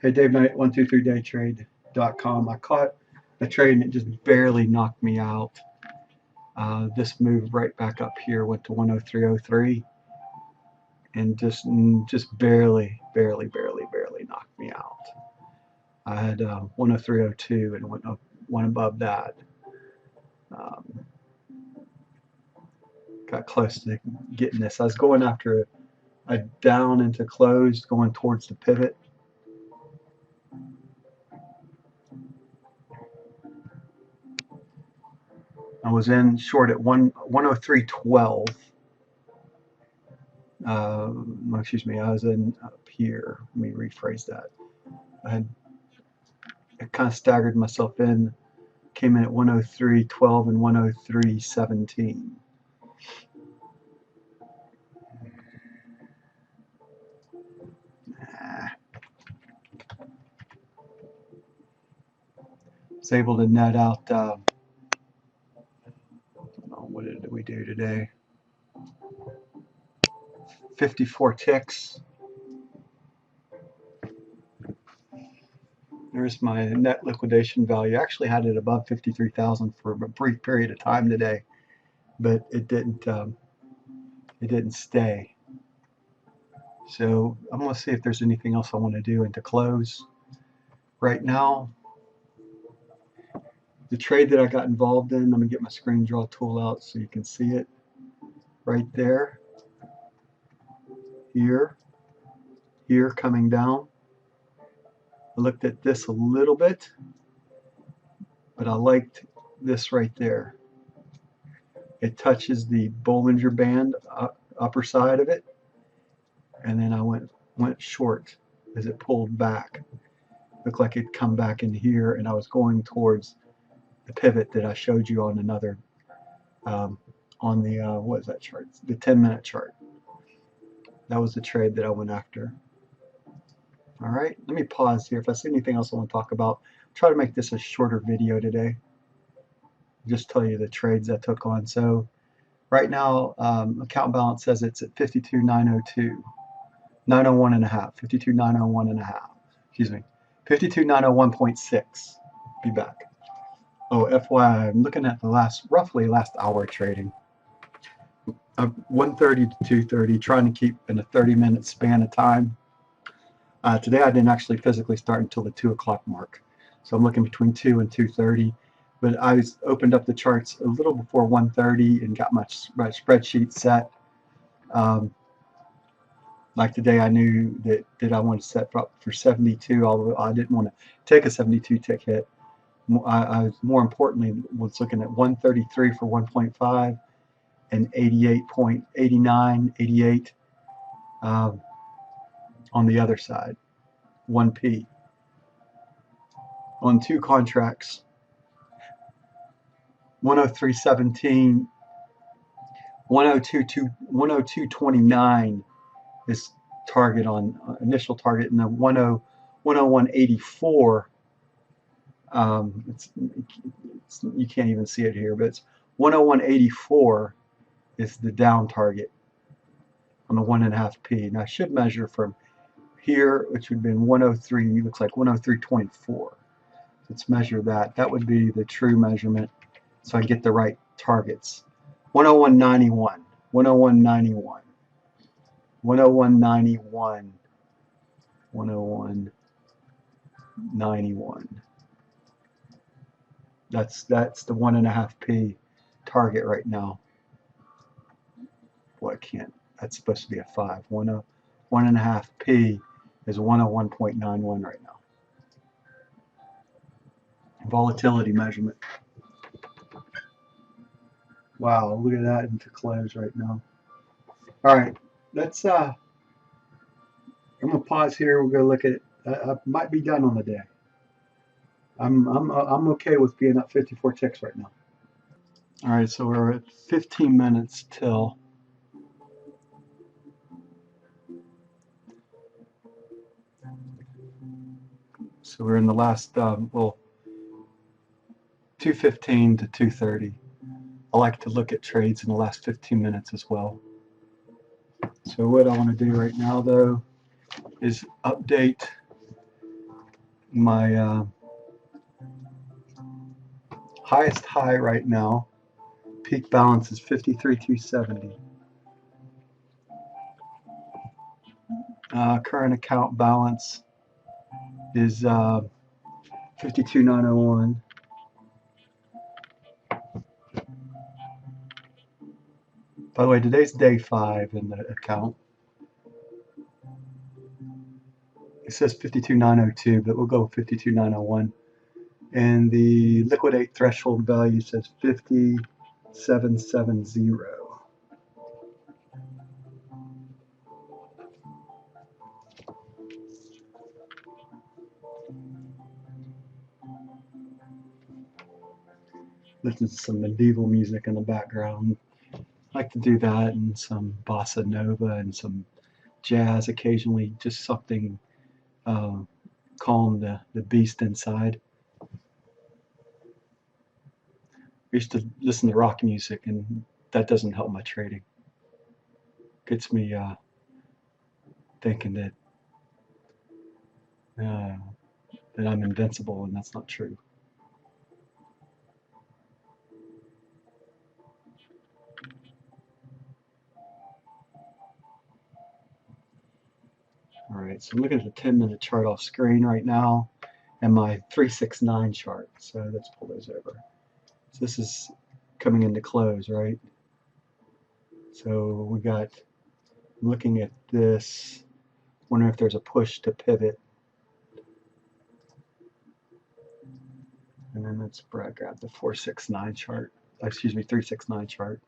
Hey, Dave Knight, 123daytrade.com. I caught a trade and it just barely knocked me out. This moved right back up here, went to 103.03, and just barely knocked me out. I had 103.02 and went up one above that. Got close to getting this. I was going after a down into closed, going towards the pivot. I was in short at 103.12. Excuse me, I was in up here. Let me rephrase that. I kind of staggered myself in, came in at 103.12 and 103.17. Was able to net out, what did we do today? 54 ticks. There's my net liquidation value. I actually had it above 53,000 for a brief period of time today, but it didn't stay. So I'm going to see if there's anything else I want to do and to close. Right now, the trade that I got involved in, let me get my screen draw tool out so you can see it. Right there, here, coming down. I looked at this a little bit, but I liked this right there. It touches the Bollinger Band upper side of it, and then I went short as it pulled back. Looked like it'd come back in here, and I was going towards the pivot that I showed you on another, on the, what is that chart? The 10-minute chart. That was the trade that I went after. All right, let me pause here. If I see anything else I want to talk about, try to make this a shorter video today. Just tell you the trades I took on. So right now, account balance says it's at 52,902, 901 and a half, 52,901 and a half. Excuse me, 52,901.6. Be back. Oh, FYI, I'm looking at the roughly last hour trading. 1:30 to 2:30, trying to keep in a 30-minute span of time. Today I didn't actually physically start until the 2 o'clock mark, so I'm looking between 2 and 2:30. But I opened up the charts a little before 1:30 and got my spreadsheet set. Like today, I knew that I wanted to set up for 72, although I didn't want to take a 72 tick hit. I was more importantly was looking at 133 for 1.5 and 88.89, 88 on the other side, 1p on two contracts. 103.17, 102.29 is target on initial target, and the 101.84. You can't even see it here, but it's 101.84 is the down target on the 1.5p. Now I should measure from here, which would have been 103. Looks like 103.24. Let's measure that. That would be the true measurement, so I get the right targets. 101.91, 101.91, 101.91, 101.91. That's the 1.5p target right now. Boy, I can't. That's supposed to be a 5. 1.5p is 101.91 right now. Volatility measurement. Wow, look at that into close right now. All right, let's. I'm gonna pause here. We're gonna look at. I might be done on the day. I'm okay with being up 54 ticks right now. All right, so we're at 15 minutes till. So we're in the last, well, 2:15 to 2:30. I like to look at trades in the last 15 minutes as well. So what I want to do right now, though, is update My highest high right now, peak balance is 53,270. Current account balance is 52,901. By the way, today's day 5 in the account. It says 52,902, but we'll go with 52,901. And the Liquidate threshold value says 5770. Listen to some medieval music in the background. I like to do that, and some bossa nova and some jazz occasionally, just something calm the beast inside. I used to listen to rock music, and that doesn't help my trading. Gets me thinking that I'm invincible, and that's not true. All right, so I'm looking at the 10-minute chart off screen right now, and my 369 chart. So let's pull those over. So this is coming into close, right? So we got, looking at this, wondering if there's a push to pivot. And then let's grab the 469 chart, excuse me, 369 chart.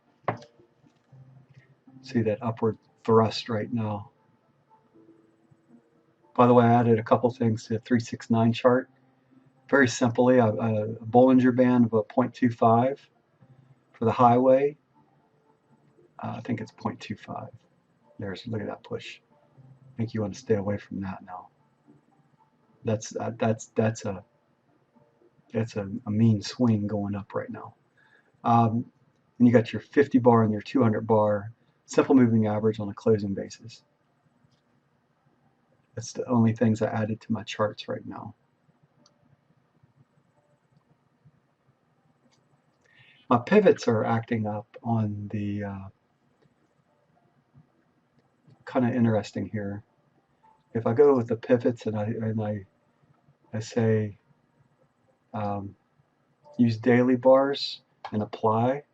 See that upward thrust right now. By the way, I added a couple things to the 369 chart. Very simply, a Bollinger Band of a 0.25 for the highway. I think it's 0.25. Look at that push. I think you want to stay away from that now. That's a mean swing going up right now. And you got your 50 bar and your 200 bar simple moving average on a closing basis. That's the only things I added to my charts right now. My pivots are acting up on the kind of interesting here. If I go with the pivots and I say use daily bars and apply,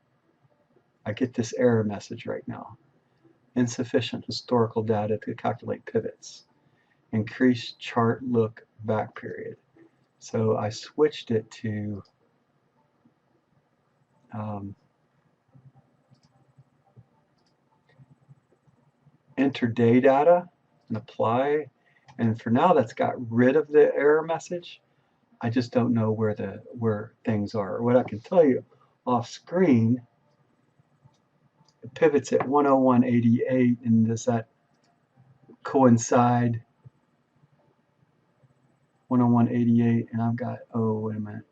I get this error message right now. Insufficient historical data to calculate pivots. Increase chart look back period. So I switched it to enter day data and apply. And for now, that's got rid of the error message. I just don't know where things are. What I can tell you off screen, it pivots at 101.88, and does that coincide? 101.88, and I've got, oh, wait a minute.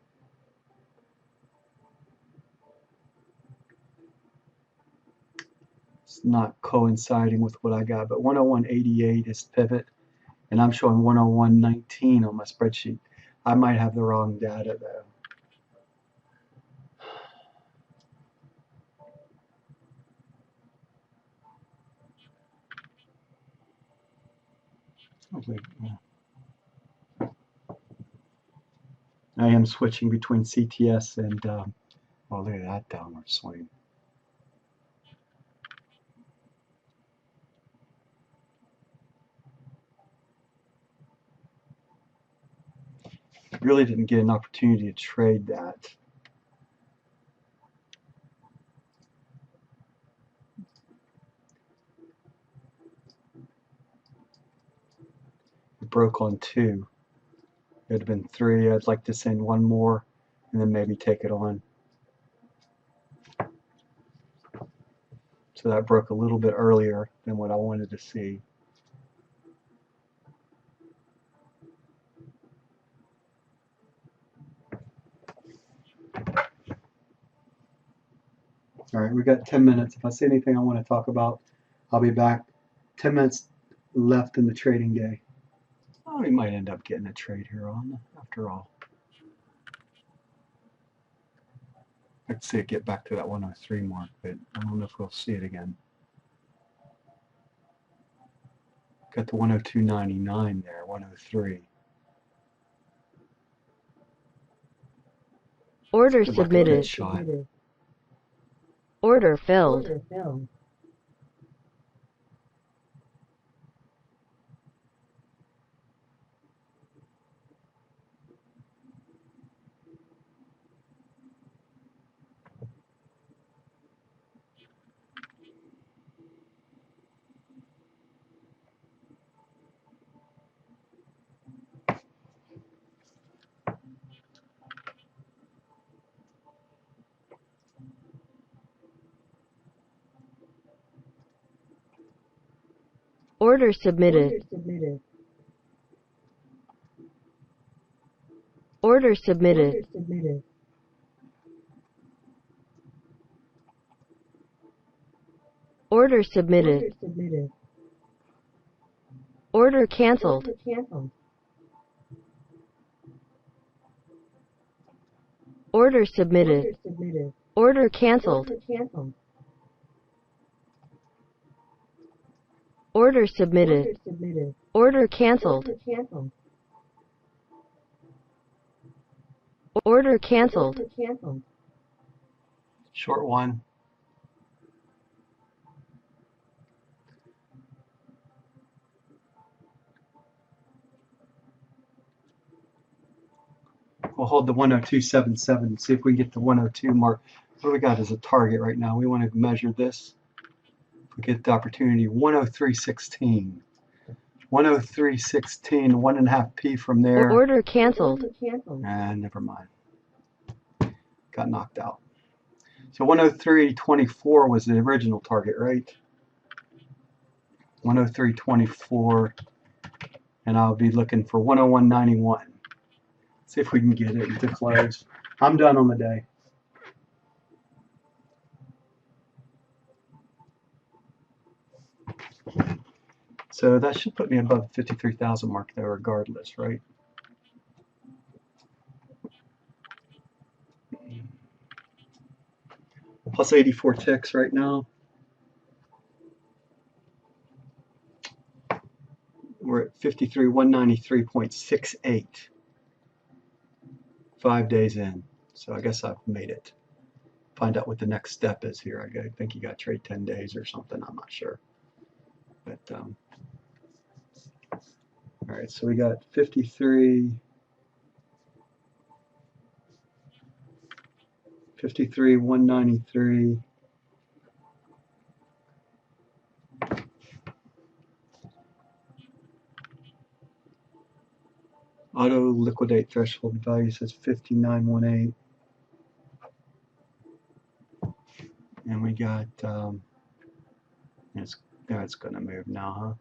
It's not coinciding with what I got, but 101.88 is pivot, and I'm showing 101.19 on my spreadsheet. I might have the wrong data though. I am switching between CTS and, oh, look at that downward swing. Really didn't get an opportunity to trade that. It broke on 2. It would have been 3. I'd like to send one more and then maybe take it on. So that broke a little bit earlier than what I wanted to see. All right, we've got 10 minutes. If I see anything I want to talk about, I'll be back. 10 minutes left in the trading day. Oh, we might end up getting a trade here on after all. I'd see it get back to that 103 mark, but I don't know if we'll see it again. Got the 102.99 there, 103. Order submitted. Order filled. Order submitted. Order submitted. Order submitted. Order canceled. Order submitted. Order canceled. Order submitted. Order canceled. Order canceled. Short one. We'll hold the 102.77 and see if we can get the 102 mark. What do we got as a target right now? We want to measure this. If we get the opportunity, 103.16. 103.16, 1.5 P from there. Order canceled. And never mind. Got knocked out. So 103.24 was the original target, right? 103.24, and I'll be looking for 101.91. See if we can get it to close. I'm done on the day. So that should put me above the 53,000 mark there regardless, right? Plus 84 ticks right now. We're at 193.68. 5 days in. So I guess I've made it. Find out what the next step is here. I think you got to trade 10 days or something. I'm not sure. But all right, so we got 53, 193. Auto liquidate threshold value says 59.18. And we got, it's going to move now, huh?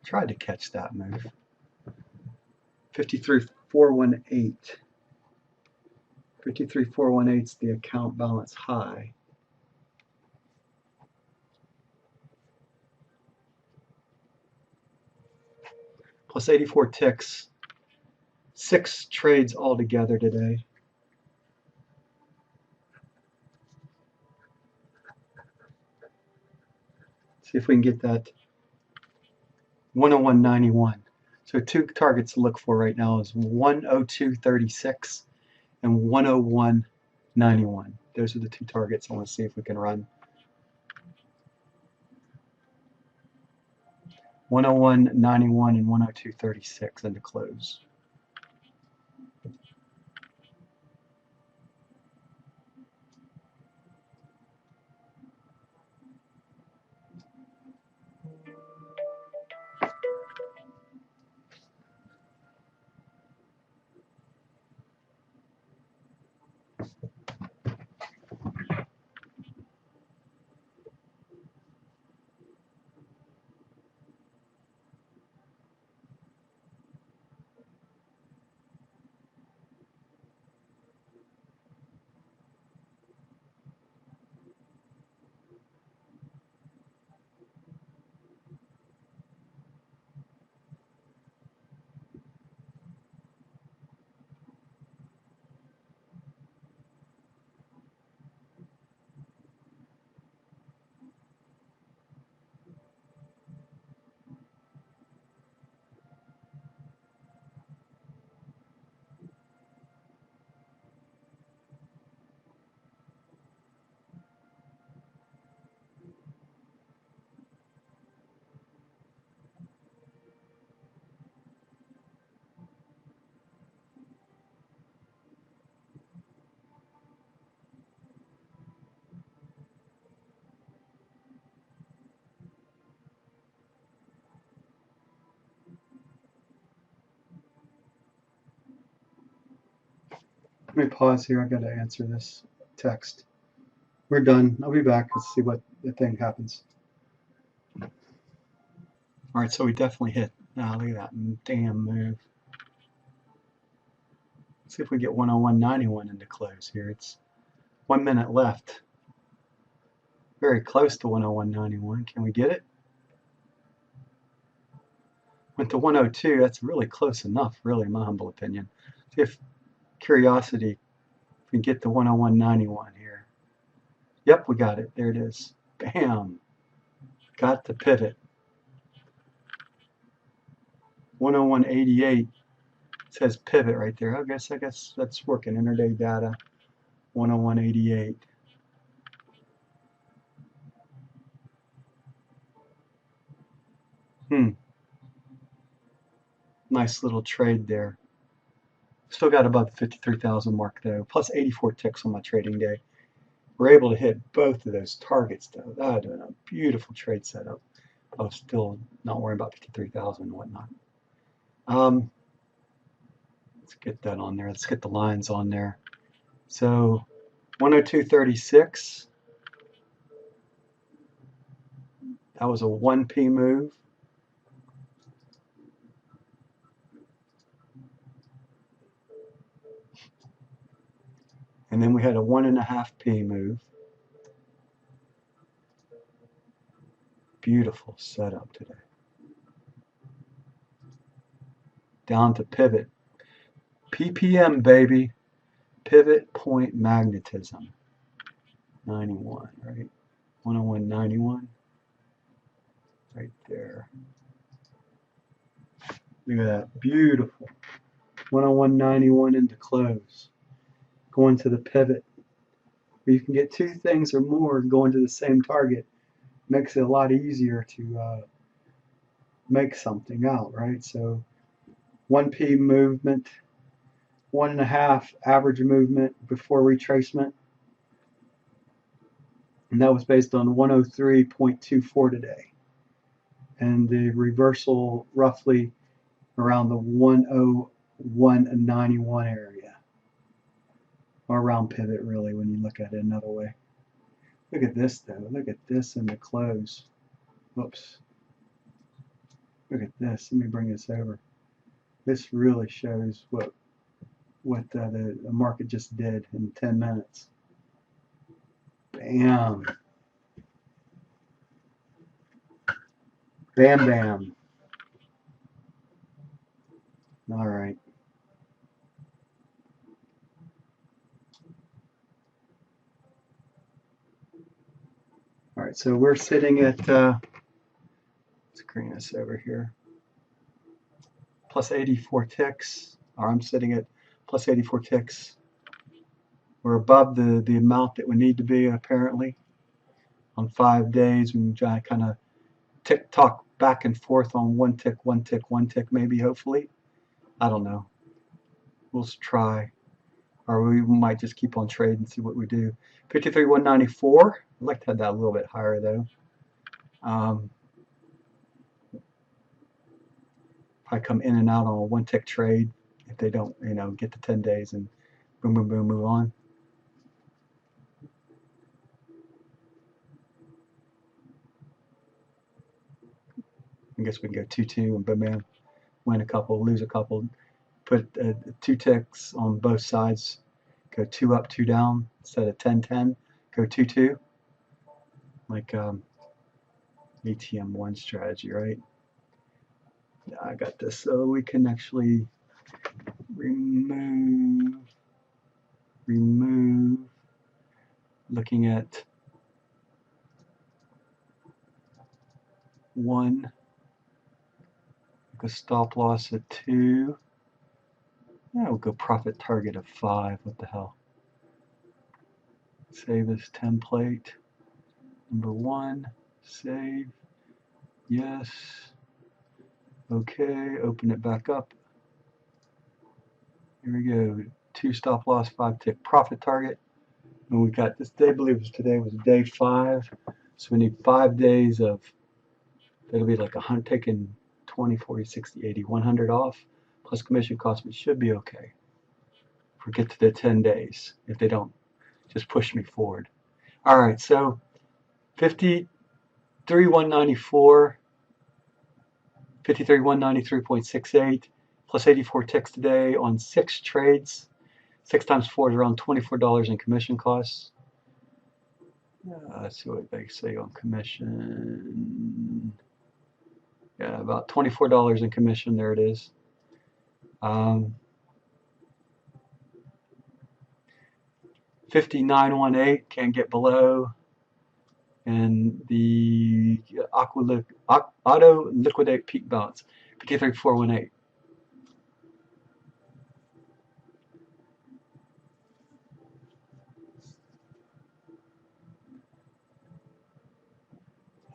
Tried to catch that move. 53.418. 53.418 is the account balance high. Plus 84 ticks. 6 trades altogether today. See if we can get that 101.91. So 2 targets to look for right now is 102.36 and 101.91. Those are the 2 targets I want to see if we can run. 101.91 and 102.36 into close. Let me pause here. I got to answer this text. We're done. I'll be back. Let's see what the thing happens. All right, so we definitely hit. Now look at that damn move. Let's see if we get 101.91 into close here. It's 1 minute left. Very close to 101.91. Can we get it? Went to 102. That's really close enough, really, in my humble opinion. See if curiosity, if we can get to 101.91 here. Yep, we got it. There it is. Bam. Got the pivot. 101.88 says pivot right there. I guess that's working. Intraday data. 101.88. Nice little trade there. Still got above the 53,000 mark though. Plus 84 ticks on my trading day. We're able to hit both of those targets though. That would have been a beautiful trade setup. I was still not worrying about 53,000 and whatnot. Let's get that on there. Let's get the lines on there. So 102.36. That was a 1p move. And then we had a 1.5p move. Beautiful setup today. Down to pivot. PPM, baby. Pivot point magnetism. 91, right? 101.91. Right there. Look at that. Beautiful. 101.91 into close. Going to the pivot. You can get two things or more going to the same target. Makes it a lot easier to make something out, right? So 1p movement, 1.5 average movement before retracement. And that was based on 103.24 today. And the reversal roughly around the 101.91 area. Or around pivot really when you look at it another way. Look at this though. Look at this in the close. Whoops. Look at this. Let me bring this over. This really shows what the market just did in 10 minutes. Bam. Bam, bam. All right. All right, so we're sitting at, let's bring this over here, plus 84 ticks, or I'm sitting at plus 84 ticks. We're above the amount that we need to be, apparently. On 5 days, we can kind of tick-tock back and forth on one tick, maybe, hopefully. I don't know. We'll try. Or we might just keep on trading and see what we do. 53,194. I'd like to have that a little bit higher, though. I come in and out on a one-tick trade if they don't, get to 10 days and boom, boom, boom, move on. I guess we can go 2-2 and boom, bam, win a couple, lose a couple, put 2 ticks on both sides, go 2 up, 2 down instead of 10-10, go 2-2, like ATM1 strategy, right? Yeah, I got this. So we can actually remove, looking at 1, a stop loss at 2. Yeah, we'll go profit target of 5. What the hell? Save this template. Number 1, save. Yes. Okay, open it back up. Here we go. 2 stop loss, 5 tick profit target. And we got this day, I believe today was day 5. So we need 5 days of, that'll be like 100, taking 20, 40, 60, 80, 100 off, plus commission cost, which should be okay or get to the 10 days if they don't just push me forward. All right, so 53,194, 53,193.68 plus 84 ticks today on 6 trades. 6 times 4 is around $24 in commission costs. Let's see what they say on commission. Yeah, about $24 in commission. There it is. 5918 can't get below. And the auto liquidate peak balance, 53,418.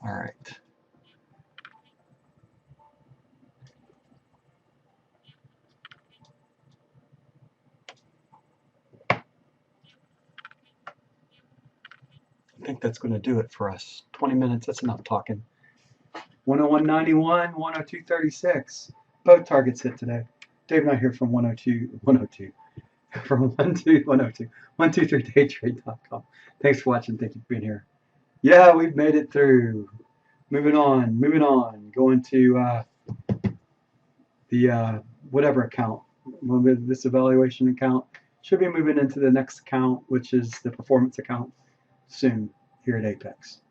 All right. I think that's going to do it for us. 20 minutes, that's enough talking. 101.91, 102.36. Both targets hit today. Dave not here from 102, from 102, 123daytrade.com. Thanks for watching. Thank you for being here. Yeah, we've made it through. Moving on. Going to the whatever account. This evaluation account should be moving into the next account, which is the performance account, soon here at Apex.